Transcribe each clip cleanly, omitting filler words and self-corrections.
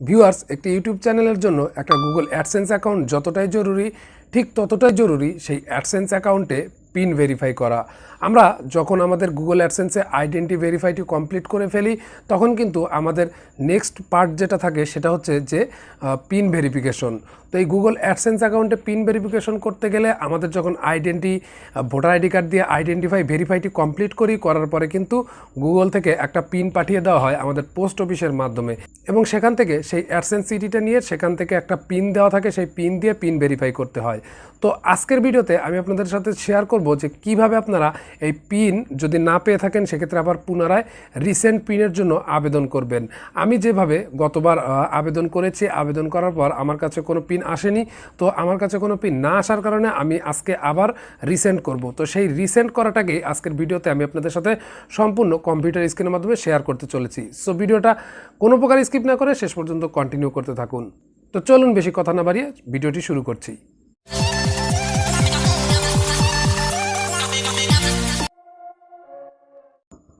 Viewers, একটি YouTube চ্যানেলের জন্য একটা গুগল অ্যাডসেন্স অ্যাকাউন্ট যতটাই জরুরি ঠিক ততটাই জরুরি সেই অ্যাডসেন্স অ্যাকাউন্টে পিন ভেরিফাই করা। আমরা যখন আমাদের গুগল অ্যাডসেন্সে আইডেন্টি ভেরিফাইটি কমপ্লিট করে ফেলি তখন কিন্তু আমাদের নেক্সট পার্ট যেটা থাকে সেটা হচ্ছে যে পিন ভেরিফিকেশন। তো এই গুগল অ্যাডসেন্স অ্যাকাউন্টে পিন ভেরিফিকেশন করতে গেলে আমাদের যখন ভোটার আইডি কার্ড দিয়ে আইডেন্টিফাই ভেরিফাইটি কমপ্লিট করার পরে কিন্তু গুগল থেকে একটা পিন পাঠিয়ে দেওয়া হয় আমাদের পোস্ট অফিসের মাধ্যমে, এবং সেখান থেকে সেই অ্যাডসেন্স সিটিটা নিয়ে সেখান থেকে একটা পিন দেওয়া থাকে, সেই পিন দিয়ে পিন ভেরিফাই করতে হয়। তো আজকের ভিডিওতে আমি আপনাদের সাথে শেয়ার করব যে কিভাবে আপনারা এই পিন যদি না পেয়ে থাকেন সেক্ষেত্রে আবার পুনরায় রিসেন্ট পিনের জন্য আবেদন করবেন। আমি যেভাবে গতবার আবেদন করেছি, আবেদন করার পর আমার কাছে কোনো পিন আসেনি, তো আমার কাছে কোনো পিন না আসার কারণে আমি আজকে আবার রিসেন্ট করব। তো সেই রিসেন্ট করাটাকেই আজকের ভিডিওতে আমি আপনাদের সাথে সম্পূর্ণ কম্পিউটার স্ক্রিনের মাধ্যমে শেয়ার করতে চলেছি। সো ভিডিওটা কোনো প্রকার স্কিপ না করে শেষ পর্যন্ত কন্টিনিউ করতে থাকুন। তো চলুন বেশি কথা না বাড়িয়ে ভিডিওটি শুরু করছি।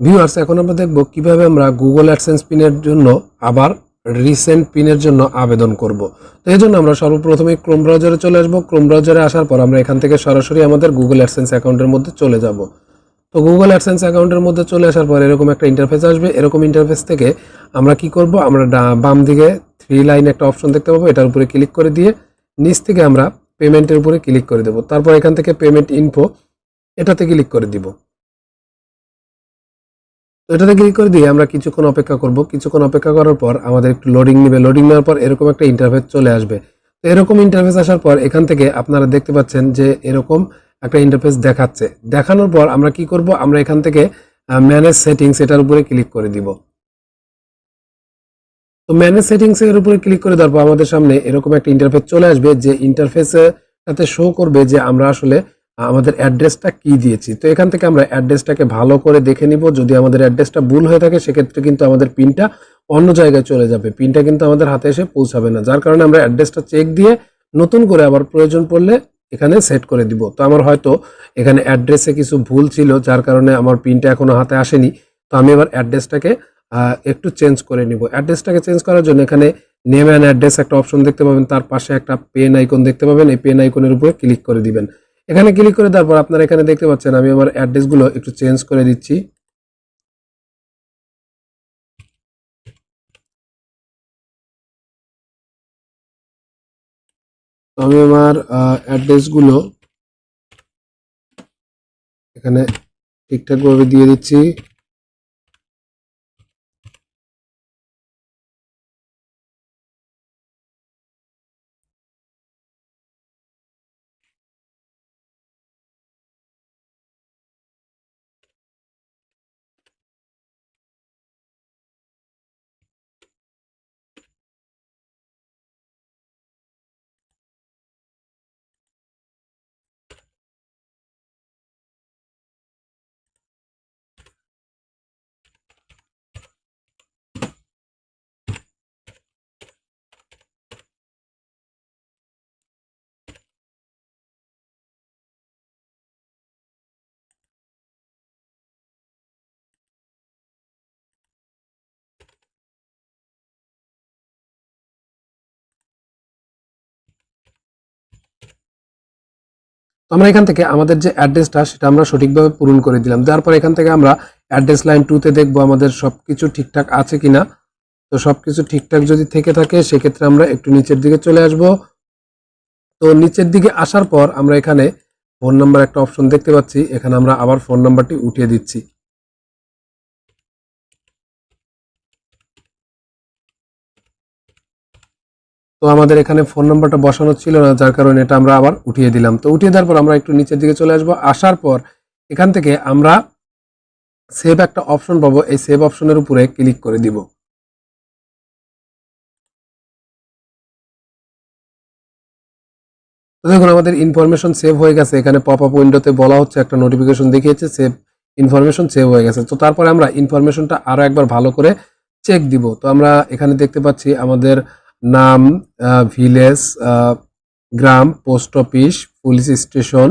ভিউয়ার্স, এখন আমরা দেখব কিভাবে আমরা গুগল অ্যাডসেন্স পিনের জন্য আবার রিসেন্ট পিনের জন্য আবেদন করব। তো এই জন্য আমরা সর্বপ্রথমে ক্রোম ব্রাউজারে চলে আসব। ক্রোম ব্রাউজারে আসার পর আমরা এখান থেকে সরাসরি আমাদের গুগল অ্যাডসেন্স অ্যাকাউন্টের মধ্যে চলে যাব। তো গুগল অ্যাডসেন্স অ্যাকাউন্টের মধ্যে চলে আসার পর এরকম একটা ইন্টারফেস আসবে। এরকম ইন্টারফেস থেকে আমরা কি করব, আমরা বাম দিকে 3 লাইন একটা অপশন দেখতে পাবো, এটার উপরে ক্লিক করে দিয়ে নিচ থেকে আমরা পেমেন্টের উপরে ক্লিক করে দেব। তারপর এখান থেকে পেমেন্ট ইনফো এটাতে ক্লিক করে দিব। তো এটাতে ক্লিক করে দিয়ে আমরা কিছুক্ষণ অপেক্ষা করব। কিছুক্ষণ অপেক্ষা করার পর আমাদের একটু লোডিং নেবে। লোডিং নেওয়ার পর এরকম একটা ইন্টারফেস চলে আসবে। তো এরকম ইন্টারফেস আসার পর এখান থেকে আপনারা দেখতে পাচ্ছেন যে এরকম একটা ইন্টারফেস দেখাচ্ছে। দেখানোর পর আমরা কি করব, আমরা এখান থেকে ম্যানেজ সেটিংস এটার উপরে ক্লিক করে দিব। তো ম্যানেজ সেটিংস এর উপরে ক্লিক করে দেওয়ার পর আমাদের সামনে এরকম একটা ইন্টারফেস চলে আসবে, যে ইন্টারফেসে তাতে শো করবে যে আমরা আসলে আমাদের অ্যাড্রেসটা কি দিয়েছি। তো এখান থেকে আমরা অ্যাড্রেসটাকে ভালো করে দেখে নিব। যদি আমাদের অ্যাড্রেসটা ভুল হয়ে থাকে সেক্ষেত্রে কিন্তু আমাদের পিনটা অন্য জায়গায় চলে যাবে, পিনটা কিন্তু আমাদের হাতে এসে পৌঁছাবে না। যার কারণে আমরা অ্যাড্রেসটা চেক দিয়ে নতুন করে আবার প্রয়োজন পড়লে এখানে সেট করে দিব। তো আমার হয়তো এখানে অ্যাড্রেসে কিছু ভুল ছিল, যার কারণে আমার পিনটা এখনো হাতে আসেনি। তো আমি এবার অ্যাড্রেসটাকে একটু চেঞ্জ করে নিব। অ্যাড্রেসটাকে চেঞ্জ করার জন্য এখানে নেম অ্যান্ড অ্যাড্রেস একটা অপশন দেখতে পাবেন, তার পাশে একটা পেন আইকন দেখতে পাবেন। এই পেন আইকনের উপরে ক্লিক করে দিবেন। এখানে ক্লিক করে দেওয়ার পর আপনারা এখানে দেখতে পাচ্ছেন আমি আমার অ্যাড্রেসগুলো একটু চেঞ্জ করে দিচ্ছি। আমি আমার অ্যাড্রেসগুলো এখানে ঠিকঠাকভাবে দিয়ে দিচ্ছি। আমরা এখান থেকে আমাদের যে অ্যাড্রেসটা সেটা আমরা সঠিকভাবে পূরণ করে দিলাম। তারপর এখান থেকে আমরা অ্যাড্রেস লাইন 2তে দেখবো আমাদের সবকিছু ঠিকঠাক আছে কিনা। তো সবকিছু ঠিকঠাক যদি থেকে থাকে সেক্ষেত্রে আমরা একটু নিচের দিকে চলে আসব। তো নিচের দিকে আসার পর আমরা এখানে ফোন নাম্বার একটা অপশন দেখতে পাচ্ছি, এখানে আমরা আবার ফোন নাম্বারটি উঠিয়ে দিচ্ছি। তো আমাদের এখানে ফোন নাম্বারটা বসানো ছিল না, যার কারণে এটা আমরা আবার উঠিয়ে দিলাম। তো উঠিয়ে দেওয়ার পর আমরা একটু নিচের দিকে চলে আসবো। আসার পর এখান থেকে আমরা সেভ একটা অপশন পাবো, এই সেভ অপশনের উপরে ক্লিক করে দিব। তো দেখুন আমাদের ইনফরমেশন সেভ হয়ে গেছে। এখানে পপ আপ উইন্ডোতে বলা হচ্ছে, একটা নোটিফিকেশন দেখিয়েছে সেভ ইনফরমেশন সেভ হয়ে গেছে। তো তারপরে আমরা ইনফরমেশনটা আরো একবার ভালো করে চেক দিব। তো আমরা এখানে দেখতে পাচ্ছি আমাদের নাম, ভিলেজ, গ্রাম, post office, police station,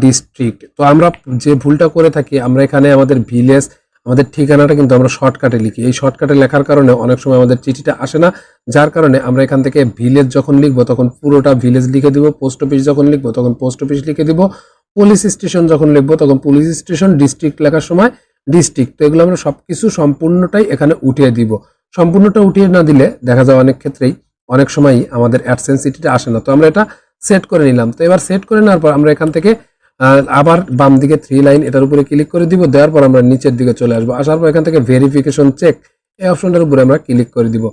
district. তো আমরা যে ভুলটা করে থাকি, আমরা এখানে আমাদের ভিলেজ আমাদের ঠিকানাটা কিন্তু আমরা শর্টকাটে লিখি। এই শর্টকাটে লেখার কারণে অনেক সময় আমাদের চিঠিটা আসে না, যার কারণে আমরা এখান থেকে ভিলেজ যখন লিখবো তখন পুরোটা ভিলেজ লিখে দিব, পোস্ট অফিস যখন লিখবো তখন পোস্ট অফিস লিখে দিব, পুলিশ স্টেশন যখন লিখবো তখন পুলিশ স্টেশন, ডিস্ট্রিক্ট লেখার সময় ডিস্ট্রিক্ট। তো এগুলো আমরা সবকিছু সম্পূর্ণটাই এখানে উঠিয়ে দিব। সম্পূর্ণটা উঠিয়ে না দিলে দেখা যায় অনেক ক্ষেত্রেই অনেক সময়ই আমাদের অ্যাডসেন্স চিঠিটা আসে না। তো আমরা এটা সেট করে নিলাম। তো এবার সেট করে নেওয়ার পর আমরা এখান থেকে আবার বাম দিকে 3 লাইন এটার উপরে ক্লিক করে দিব। দেওয়ার পর আমরা নিচের দিকে চলে আসবো। আসার পর এখান থেকে ভেরিফিকেশন চেক এই অপশনটার উপরে আমরা ক্লিক করে দিব।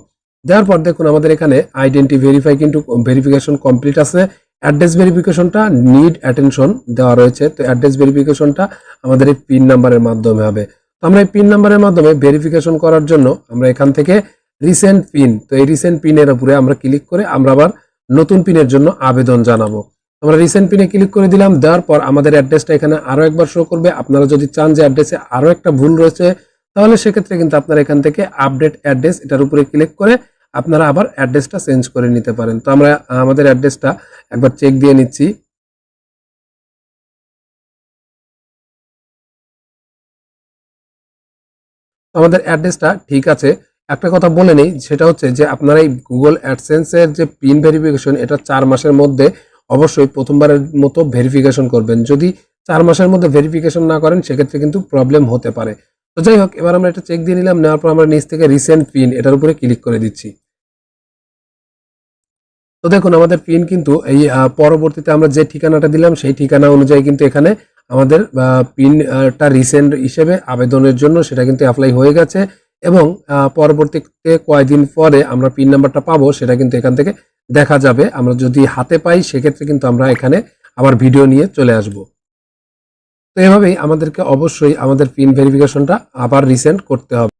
দেওয়ার পর দেখুন আমাদের এখানে আইডেন্টি ভেরিফাই কিন্তু ভেরিফিকেশন কমপ্লিট আছে। অ্যাড্রেস ভেরিফিকেশনটা নিড অ্যাটেনশন দেওয়া রয়েছে। তো অ্যাড্রেস ভেরিফিকেশনটা আমাদের এই পিন নাম্বারের মাধ্যমে হবে। তো আমরা এই পিন নাম্বারের মাধ্যমে ভেরিফিকেশন করার জন্য আমরা এখান থেকে রিসেন্ট পিন, তো এই রিসেন্ট পিনের উপরে আমরা ক্লিক করে আমরা আবার নতুন পিনের জন্য আবেদন জানাবো। আমরা রিসেন্ট পিনে ক্লিক করে দিলাম। দেওয়ার পর আমাদের অ্যাড্রেসটা এখানে আরো একবার শো করবে। আপনারা যদি চান যে অ্যাড্রেসে আরো একটা ভুল রয়েছে তাহলে সেক্ষেত্রে কিন্তু আপনারা এখান থেকে আপডেট অ্যাড্রেস এটার উপরে ক্লিক করে আপনারা আবার অ্যাড্রেসটা চেঞ্জ করে নিতে পারেন। তো আমরা আমাদের অ্যাড্রেসটা একবার চেক দিয়ে নিচ্ছি। আমাদের অ্যাড্রেসটা ঠিক আছে। একটা কথা বলে নেই, সেটা হচ্ছে যে আপনারা এই গুগল অ্যাডসেন্সের যে পিন ভেরিফিকেশন এটা 4 মাসের মধ্যে অবশ্যই প্রথমবারের মতো ভেরিফিকেশন করবেন। যদি 4 মাসের মধ্যে ভেরিফিকেশন না করেন সেক্ষেত্রে কিন্তু প্রবলেম হতে পারে। তো যাই হোক, এবার আমরা এটা চেক দিয়ে নিলাম। নেওয়ার পর আমরা নিচ থেকে রিসেন্ট পিন এটার উপরে ক্লিক করে দিচ্ছি। তো দেখুন আমাদের পিন কিন্তু এই পরবর্তীতে আমরা যে ঠিকানাটা দিলাম সেই ঠিকানা অনুযায়ী কিন্তু এখানে আমাদের পিনটা রিসেন্ট হিসেবে আবেদনের জন্য সেটা কিন্তু অ্যাপ্লাই হয়ে গেছে। এবং পরবর্তীতে কয়েকদিন পরে আমরা পিন নাম্বারটা পাবো সেটা কিন্তু এখান থেকে দেখা যাবে। আমরা যদি হাতে পাই সেক্ষেত্রে কিন্তু আমরা এখানে আবার ভিডিও নিয়ে চলে আসব। তো এভাবেই আমাদেরকে অবশ্যই আমাদের পিন ভেরিফিকেশনটা আবার রিসেন্ট করতে হবে।